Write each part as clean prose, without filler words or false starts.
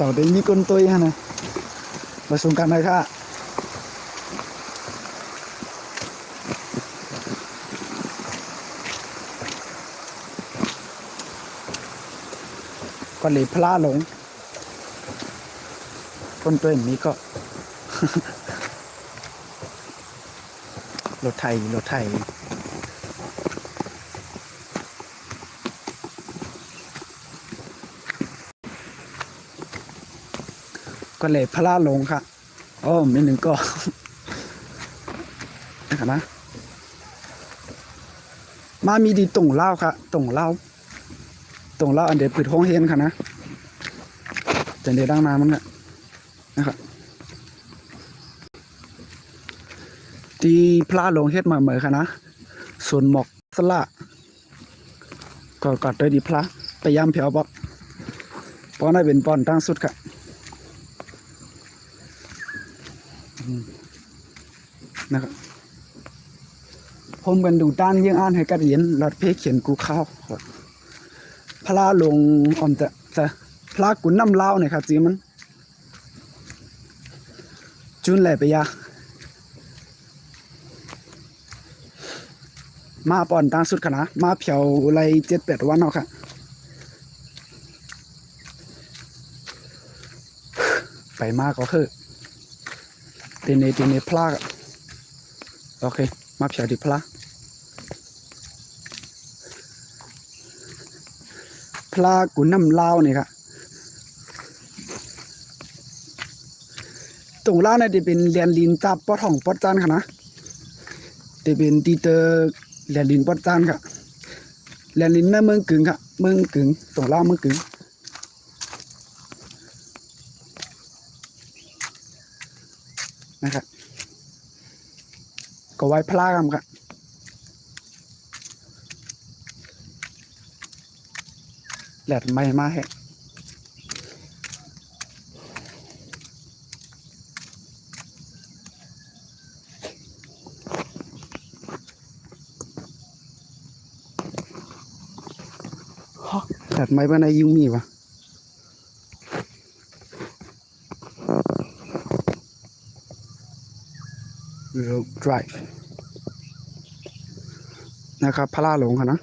เดี๋ยวมีคนตัวฮะนะมาส่งกันเลยค่ะก็เลยพลาดหลงคนตัวนี้ก็ รถไทยก็เลยพลาดหลงค่ะอ๋อมีหนึ่งก็ นะครับนะมามีดีตรงเล่าค่ะตรงเล่าอันเดียวปิดห้องเฮียนค่ะนะจะเดี๋ยวดังน้ำมั้งเนี่ยนะครับที่พลาดหลงเฮ็ดมาเหมือนค่ะนะส่วนหมอกสละก็กอดโดยดีพลาไปย้ำเพียวบอกเพราะนั่นเป็นปอนตั้งสุดค่ะนะครับผมกันดูด้านยังอ่านให้กัดเย็นรถเพเขียนกูข้าวพลาลงออมจะพลากุนน้ำเล่าเนี่ยครับจีมันจุนแหล่ไปยามาปอนตั้งสุดค่ะนะมาเพียวไร7-8 วันเอาค่ะไปมากก็คือเตเนพลาโอเคมาเพียวดิพลากุนน้ำเล่าเนี่ยค่ะตรงเล่าเนี่ยจะเป็นเรียนลินจับปอท่องปอจานค่ะนะจะเป็นตีเตอร์เรียนลินปอจานค่ะเรียนลินแม่เมืองกึ่งค่ะเมืองกึ่งตรงเล่าเมืองกึ่งนะครับก็ไว้พลากันค่ะแหลดไม่มาแหะแหลดไม่บ้านในยุ่งมีวะRoad Drive นะครับพลาหลงค่ะนะ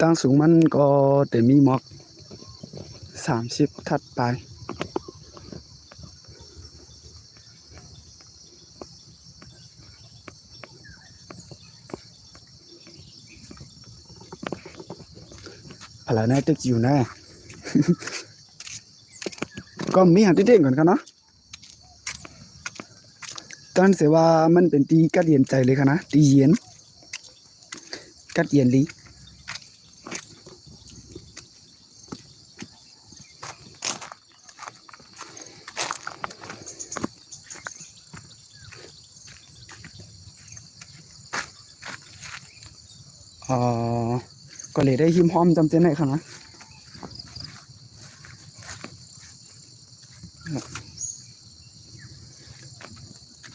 ตั้งสูงมันก็แต่มีหมอก30ถัดไปพลาในตึกอยู่แน่ ก็มีหาที่เด้งก่อนกันเนาะตอนเสียว่ามันเป็นตีกัดเย็นใจเลยค่ะนะตีเย็นกัดเย็นลีก็เลยได้หิมหอมจำเจนได้ค่ะนะ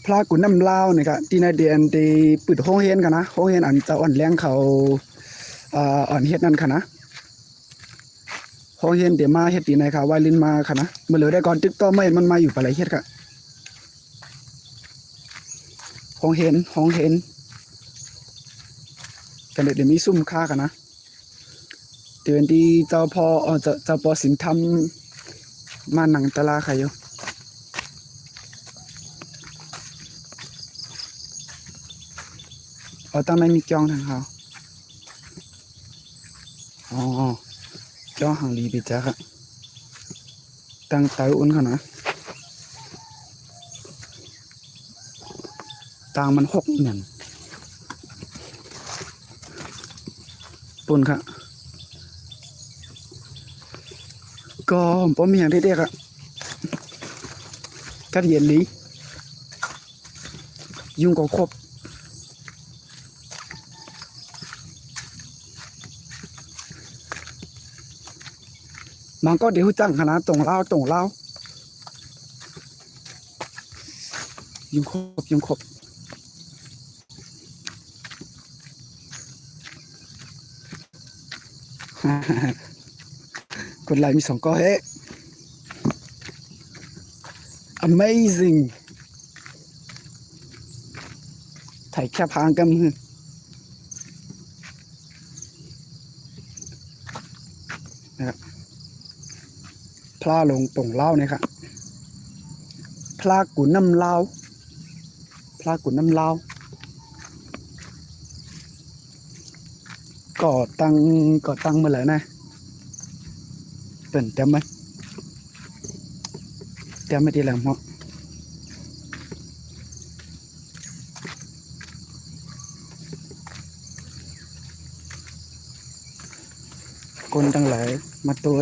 พระกุนน้ำเล่าเนี่ยค่ะที่ในเดือนที่ปิดห้องเฮียนกันนะห้องเฮียนอันเจ้าอ่อนเลี้ยงเขาอ่อนเฮ็ดนั่นค่ะนะห้องเฮียนเดี๋ยวมาเฮ็ดตีในค่ะวายลินมาค่ะนะเมื่อเหลือได้ก่อนติ๊กต่อไม่มันมาอยู่ปะไรเฮ็ดค่ะห้องเฮียนกันเดี๋ยวมีซุ่มค่ากันนะเดือนที่เจ้าพ่อเจ้าปอสินทำมาหนังตลาใครอยู่ตั้งไม่มีจองทางเขาอ๋อจองหางลีไปจ้าค่ะตั้งเตาอุ่นค่ะนะตังมัน6เหมือนปุ่นค่ะก็ผมมีอย่างเด็กๆอ่ะกัดเย็นลียุ่งก็ครบมันก็เดี๋ยวจังขนาดตรงเล่า ยุงครบกดไลค์มี2 ก้อนเฮ้ amazing ถ่ายแค่พางกันมือนะครับพลาลงตรงเล่าเนี่ยครับพลากุนน้ำเล่าพลากุนน้ำเล่าก่อตั้งเมื่อไหร่นะเป็นเต็มไหมเต็มไม่ดีแล้วมั้งคนตั้งหลายมาตัว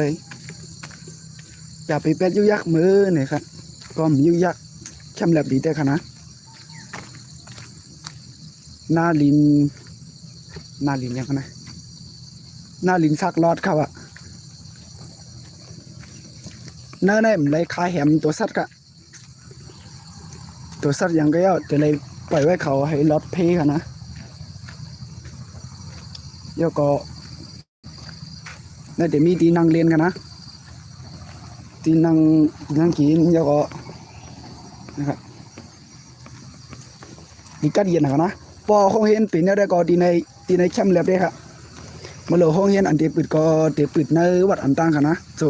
อย่าไปเป็ดยุยักมือเนี่ยครับก็มียุยักเข้มแหลบดีแต่ค่ะนะหน้าลินยังไงหน้าลินซักรอดครับอะเนื้อเนี่ยมันเลยคายแหมตัวสัตว์กะตัวสัตว์ยังก็เอาแต่เลยปล่อยไว้เขาให้รอดเพค่ะนะเดี๋ยวก็น่าจะมีตีนั่งเรียนกันนะตีนั่งกินเดี๋ยวก็นะครับดีกัดเย็นนะพอห้องเห็นปีนี้ได้ก็ตีในแคมป์เล็บได้ครับมาเลยห้องเห็นอันเดียปิดก็เดียปิดในวัดอันต่างกันนะโ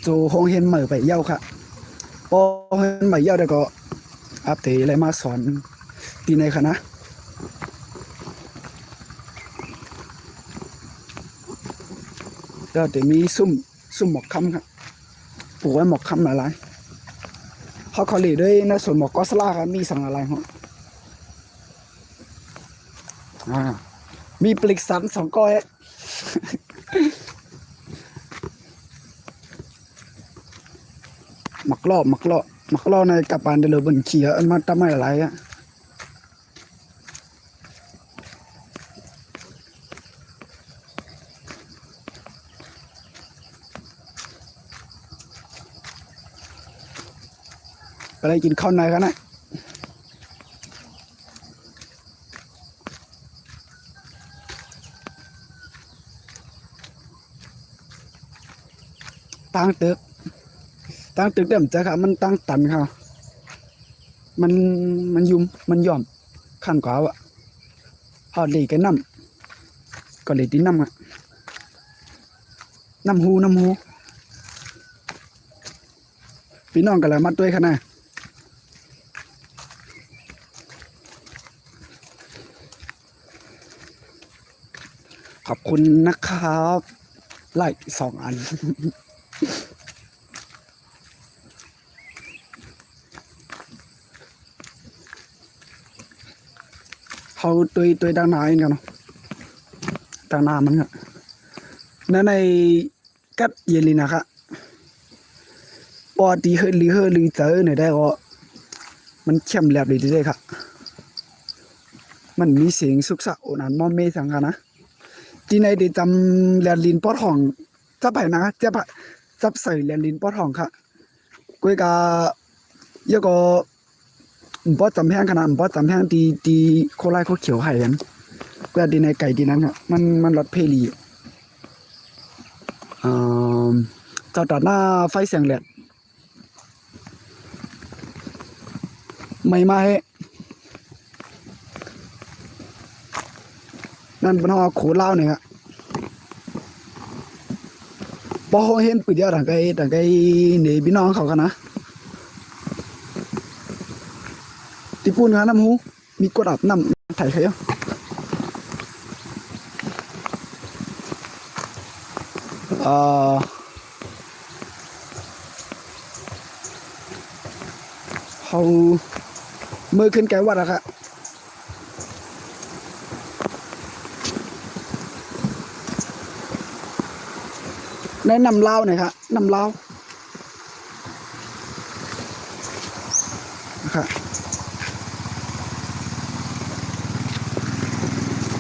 จห้องเห็นใหม่ไปเย้าค่ะพอเห็นใหม่เย้าได้ก็อัปเดตอะไรมาสอนตีในค่ะนะแล้วเดี๋ยวมีซุ่มหมอกคำครับปลูกไว้หมอกคำอะไรเขาขอหลีด้วยนะส่วนหมอกกอสลาครับมีสั่งอะไรครับมีปลิกสัน2 ก้อยหมักล่อในกระปานเดลบนเขียอันมาทำไม่อะไรอ่ะไปเลยกินข้าวในกันนะตั้งตึกเดิมจ้ะครับมันตั้งตันครับมันยุ่มมันย่อมขั้นกว่าอ่ะพอดีกันน้ำก็เลยตีน้ำอ่ะน้ำหูพี่น้องกันเลยมัดด้วยค่ะนะขอบคุณนะครับไล่2 อันเขาตัวดังนาเองกันเนาะดังนามันก็นั่นในกัดเยลินะครับปอตีเฮลือเจอเนี่ยได้ก็มันเข้มแหลบดีเลยครับมันมีเสียงสุกสะโอนันมอมเมสังกันนะที่ในได้จำแลนลินปอทองจะไปนะจะใส่แลนลินปอทองค่ะกุยกาเยอะก็ปอจำแพงขนาดปอจำแพงตีโคไลเขาเขียวไห่กันก็ดีในไก่ดีนั้นครับมันรถเพลีจอดตัดหน้าไฟแสงแหลดไม่นั่นเป็นห้อโขเล่าเนี่ยครับพอเห็นปืนเดียวต่างไกหนีพี่น้องเขากันนะติปูนกันน้ำหูมีกดอับน้ำถ่ายใครอ่ะเขามือขึ้นไกลวัดอะครับแนะนำเล่าหน่อยครับนำเล่าครับ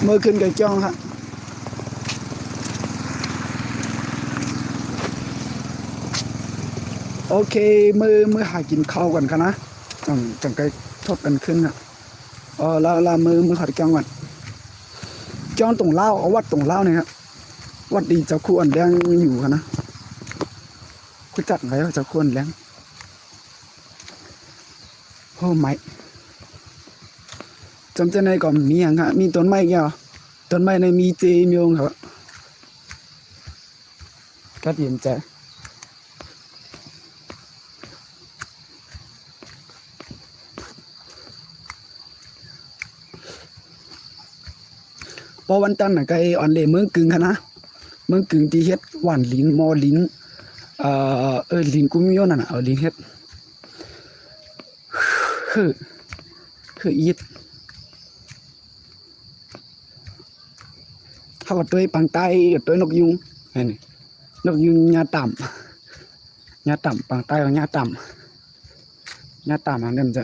มือขึ้นไกลจ้องครับโอเคมือหากินข้าวกันครับนะจังไก ทดกันขึ้นอะแล้วมือขอดจังหวัดจ้องตรงเล่าเอาวัดตรงเล่าเนี่ยครับวัดดีเจ้าคู่อันแดงอยู่กันนะคุณจัดไว้ว่าเจ้าคู่อันแดงโอ้ไม่จำเจในก่อนมีอย่างฮะมีต้นไม้แก่ต้นไม้ในมีเจมีองครับก็เย็นใจพอวันจันทร์น่ะก็อ่อนเลเมืองกึ่งค่ะนะเมืองกึ่งที่เฮ็ดหวานลิ้นมอลิ้นลิ้นกุ้มโยนั่นน่ะเอาลิ้นเฮ็ดคืออีดเขาก็ตัวปังใต้กับตัวนกยุงนี่นกยุงญาต่ำปังใต้กับญาต่ำอันนี้มันจะ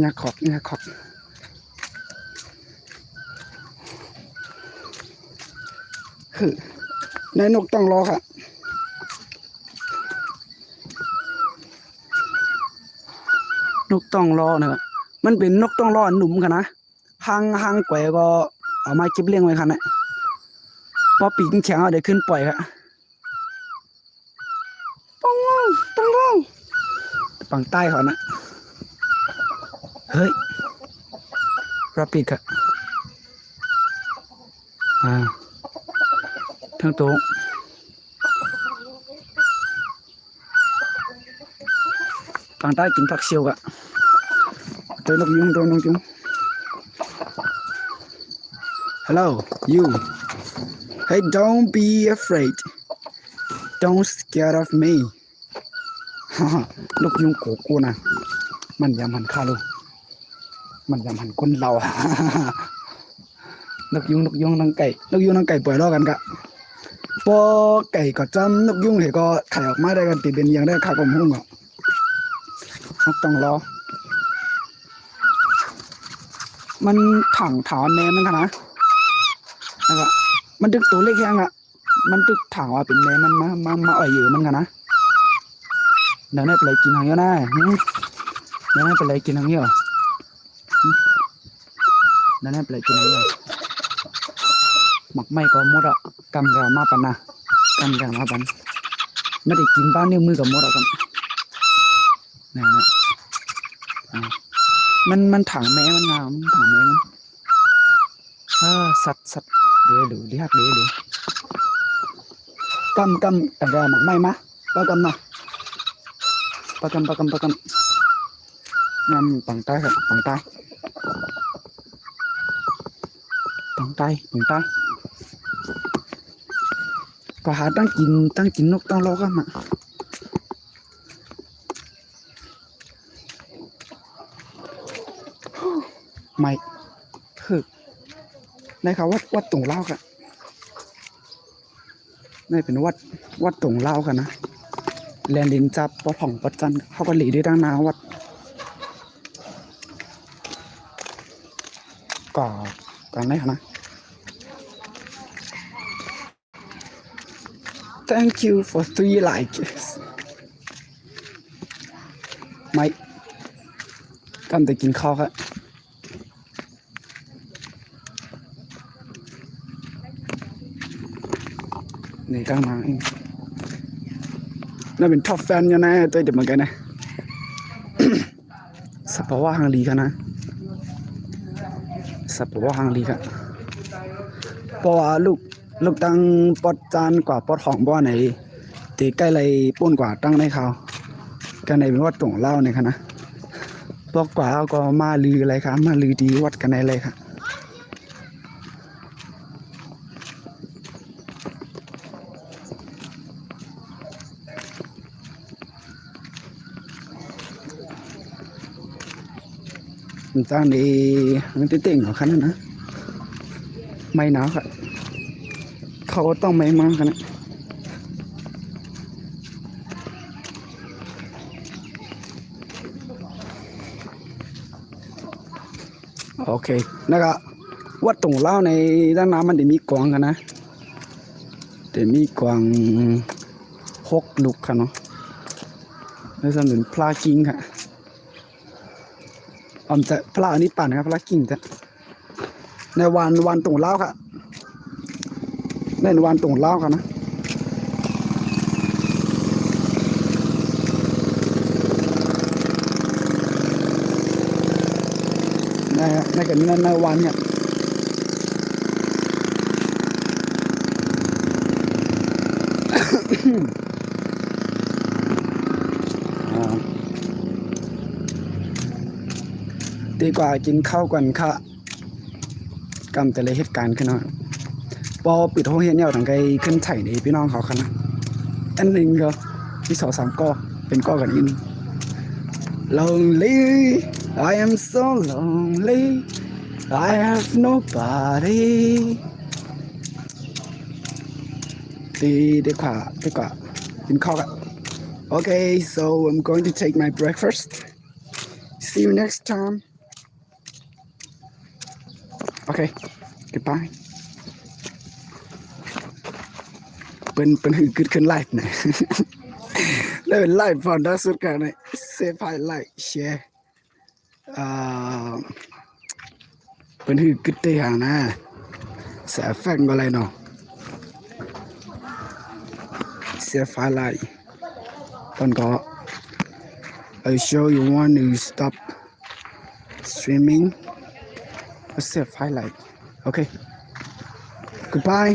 ญาขอกคือในนกต้องรอค่ะนกต้องรอเนี่ยมันเป็นนกต้องรอหนุ่มค่ะนะหางแกว่ก็เอามาเก็บเลี้ยงไว้ค่ะนะพอปีกแข็งเอาเดี๋ยวขึ้นปล่อยค่ะต้องรอปังใต้เขานะเฮ้ยรับปีกค่ะทั้งโต๊ะปังใต้กินผักเชียวกะตัวนกยุงHello you Hey don't be afraid Don't scared of me นกยุงโกโก้นะมันยำหันข้าลูกมันยำหันคนเรา นกยุงนางไก่ปล่อยล้อกันกะพอไก่ก็จำนกยุงเหก็ไข่ออกมาได้กันติเป็นอย่างได้ข้าก็มุ่งอ่ะนกต้องรอมันถังถาวแม่มันกันนะแล้วก็มันดึกตัวเล็กแค่อ่ะมันดึกถังว่าเป็นแม่มันมาอ่อยอยู่มันกันนะเดี๋ยวนี้ไปเลยกินทางเยอะนะเดี๋ยวนี้ไปเลยกินทางเยอะเดี๋ยวนี้ไปเลยกินทางเยอะหมักไม่ก็หมดอ่ะกำกามาปันนะกำกามาปันไม่ได้กินบ้านนิ้วมือกับหมดอ่ะกันนี่นะมันถังแม่มันงามถังแม่มันสัตว์เดี๋ยวดูดิฮักเดี๋ยวกำแต่ก็หมักไม่มาปากำนะปากำนำปังใต้ครับปังใต้ก็หาตั้งกินนกตั้งรอกันมาไม่คือในเขาวัดตรงเล่ากันนี่เป็นวัดตรงเล่ากันนะแลนดินจับปอผ่องปอจันเขาก็หลีได้ดังนาวัดก่อนได้นะ Thank you for 3 likes ไม่กำลังกินข้าวครับนี่ตั้งมาเองน่าเป็นท็อปแฟนอยู่นะตัวเด็กเหมือนกันนะ สับปะว่าฮังลีกันนะสับปะว่าฮังลีกันเพราะว่าลูกตั้งปอดจานกว่าปอดของบ่อไหนตีใกล้ไรป้นกว่าตั้งในเขากันในเป็นวัดตรงเล่าเนี่ยค่ะนะพวกกว่าก็มาลืออะไรครับมาลือดีวัดกันในอะไรครับมันจ้างดีมันเต่งๆของเขานะไม่หนาวครับเขาต้องไม่มากันนะโอเคแล้วก็วัดตรงเล่าในด้านน้ำมันจะมีกวางกันนะจะมีกวาง6 ลูกค่ะเนาะแล้วสำหรับพลากิ้งค่ะ อมจะพลาอันนี้ปั่นครับพลากิ่งจะในวันตรงเล้าค่ะในวันตรงเล้าค่ะนะในกันในวันเนี่ยดีกว่ากินข้าวกันค่ะกำแต่ละเหตุการณ์ขึ้นเนาะพอปิดห้องเฮียนเนี่ยทางไกลขึ้นไถ่ในพี่น้องเขาค่ะนะอันหนึ่งก็ที่สองสามก็เป็นก็กันอิน Lonely I am so lonely I have nobody ดีกว่ากินข้าวกัน Okay so I'm going to take my breakfast see you next time Okay goodbye เป็นหือขึ้นไลฟ์นะ แล้วเป็นไลฟ์ฟอนด้าสุดกันเลยเซฟไฮไลท์แชร์เป็นหือกึดได้ห่างนะเสียแฟงอะไรเนาะเสียไฟไลท์ตอนก็ I show you want to stop streaming เสียไฟไลท์ Okay goodbye